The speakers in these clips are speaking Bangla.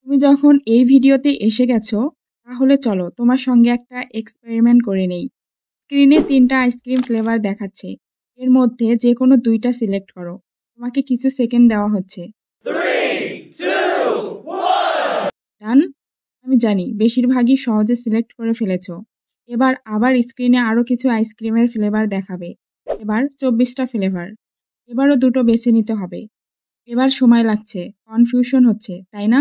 তুমি যখন এই ভিডিওতে এসে গেছো, তাহলে চলো তোমার সঙ্গে একটা এক্সপেরিমেন্ট করে নেই। স্ক্রিনে ৩টা আইসক্রিম ফ্লেভার দেখাচ্ছে। এর মধ্যে যেকোনো ২টা সিলেক্ট করো। তোমাকে কিছু সেকেন্ড দেওয়া হচ্ছে। 3, 2, 1. ডান? আমি জানি বেশিরভাগই সহজে সিলেক্ট করে ফেলেছো। এবার আবার স্ক্রিনে আরও কিছু আইসক্রিমের ফ্লেভার দেখাবে। এবার ২৪টা ফ্লেভার। এবারও ২টো বেছে নিতে হবে। এবার সময় লাগছে, কনফিউশন হচ্ছে, তাই না?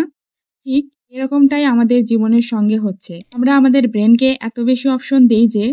ঠিক এরকমটাই আমাদের জীবনের সঙ্গে হচ্ছে। আমরা আমাদের ব্রেনকে এত বেশি অপশন দেই যে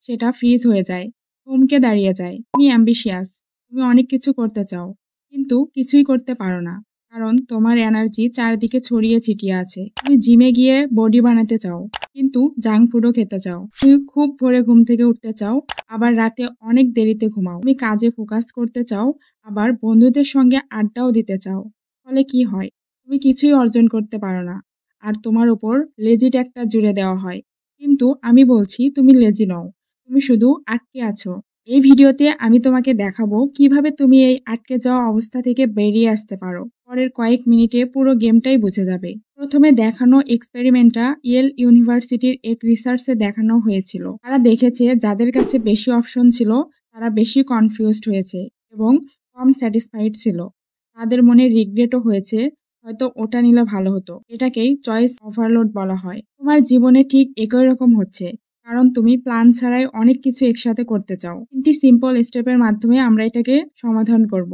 সেটা ফ্রিজ হয়ে যায়, থমকে দাঁড়িয়ে যায়। তুমি অ্যাম্বিশিয়াস, তুমি অনেক কিছু করতে চাও, কিন্তু কিছুই করতে পারো না, কারণ তোমার এনার্জি চারদিকে ছড়িয়ে ছিটিয়ে আছে। তুমি জিমে গিয়ে বডি বানাতে চাও, কিন্তু জাঙ্ক ফুডও খেতে চাও। তুমি খুব ভোরে ঘুম থেকে উঠতে চাও, আবার রাতে অনেক দেরিতে ঘুমাও। তুমি কাজে ফোকাস করতে চাও, আবার বন্ধুদের সঙ্গে আড্ডাও দিতে চাও। ফলে কি হয়? তুমি কিছুই অর্জন করতে পারো না, আর তোমার উপর লেজি ট্যাগটা জুড়ে দেওয়া হয়। কিন্তু আমি বলছি তুমি লেজি নও, তুমি শুধু আটকে আছো। এই ভিডিওতে আমি তোমাকে দেখাবো কিভাবে তুমি এই আটকে যাওয়া অবস্থা থেকে বেরিয়ে আসতে পারো। পরের কয়েক মিনিটে পুরো গেমটাই বুঝে যাবে। প্রথমে দেখানো এক্সপেরিমেন্টটা ইয়েল ইউনিভার্সিটির এক রিসার্চে দেখানো হয়েছিল। তারা দেখেছে যাদের কাছে বেশি অপশন ছিল তারা বেশি কনফিউজড হয়েছে এবং কম স্যাটিসফাইড ছিল। তাদের মনে রিগ্রেটও হয়েছে, হয়তো ওটা নিলে ভালো হতো। এটাকেই চয়েস ওভারলোড বলা হয়। তোমার জীবনে ঠিক একই রকম হচ্ছে, কারণ তুমি প্ল্যান ছাড়াই অনেক কিছু একসাথে করতে চাও। 3টি সিম্পল স্টেপের মাধ্যমে আমরা এটাকে সমাধান করব।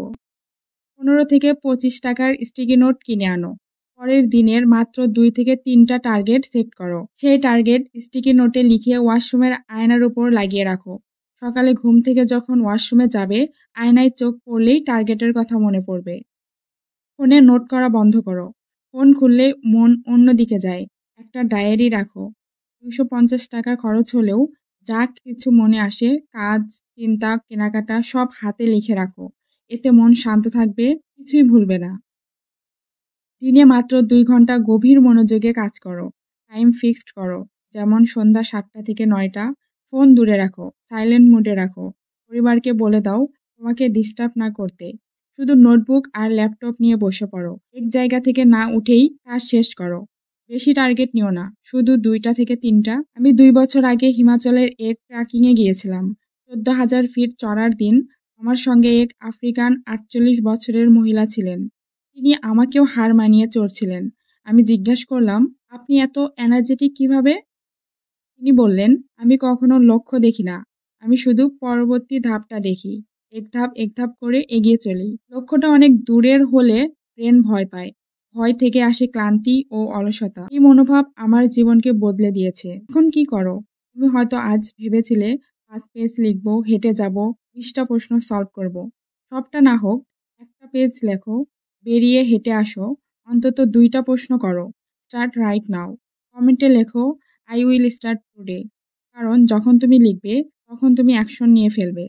15 থেকে 25 টাকার স্টিকি নোট কিনে আনো। পরের দিনের মাত্র 2 থেকে 3টা টার্গেট সেট করো। সেই টার্গেট স্টিকি নোটে লিখে ওয়াশরুমের আয়নার উপর লাগিয়ে রাখো। সকালে ঘুম থেকে যখন ওয়াশরুমে যাবে, আয়নায় চোখ পড়লেই টার্গেটের কথা মনে পড়বে। ফোনে নোট করা বন্ধ করো। ফোন খুললে মন অন্যদিকে যায়। একটা ডায়েরি রাখো। 250 টাকা খরচ হলেও যা কিছু মনে আসে, কাজ, চিন্তা, কেনাকাটা সব হাতে লিখে রাখো। এতে মন শান্ত থাকবে, কিছুই ভুলবে না। দিনে মাত্র 2 ঘন্টা গভীর মনোযোগে কাজ করো। টাইম ফিক্সড করো, যেমন সন্ধ্যা 7টা থেকে 9টা। ফোন দূরে রাখো, সাইলেন্ট মোডে রাখো। পরিবারকে বলে দাও তোমাকে ডিস্টার্ব না করতে। শুধু নোটবুক আর ল্যাপটপ নিয়ে বসে পড়ো। এক জায়গা থেকে না উঠেই কাজ শেষ করো। বেশি টার্গেট নিও না, শুধু 2টা থেকে 3টা। আমি 2 বছর আগে হিমাচলের এক ট্রেকিংয়ে গিয়েছিলাম। 14,000 ফিট চড়ার দিন আমার সঙ্গে এক আফ্রিকান 48 বছরের মহিলা ছিলেন। তিনি আমাকেও হার মানিয়ে চড়ছিলেন। আমি জিজ্ঞাসা করলাম, আপনি এত এনার্জেটিক কিভাবে? তিনি বললেন, আমি কখনো লক্ষ্য দেখি না, আমি শুধু পরবর্তী ধাপটা দেখি। এক ধাপ করে এগিয়ে চলি। লক্ষ্যটা অনেক দূরের হলে ব্রেন ভয় পায়। ভয় থেকে আসে ক্লান্তি ও অলসতা। এই মনোভাব আমার জীবনকে বদলে দিয়েছে। এখন কি করো? তুমি হয়তো আজ ভেবেছিলে 5 পেজ লিখবো, হেঁটে যাব, 20টা প্রশ্ন সলভ করব। সবটা না হোক, একটা পেজ লেখো, বেরিয়ে হেঁটে আসো, অন্তত 2টা প্রশ্ন করো। Start right now. কমেন্টে লেখো, আই উইল স্টার্ট টুডে। কারণ যখন তুমি লিখবে, তখন তুমি অ্যাকশন নিয়ে ফেলবে।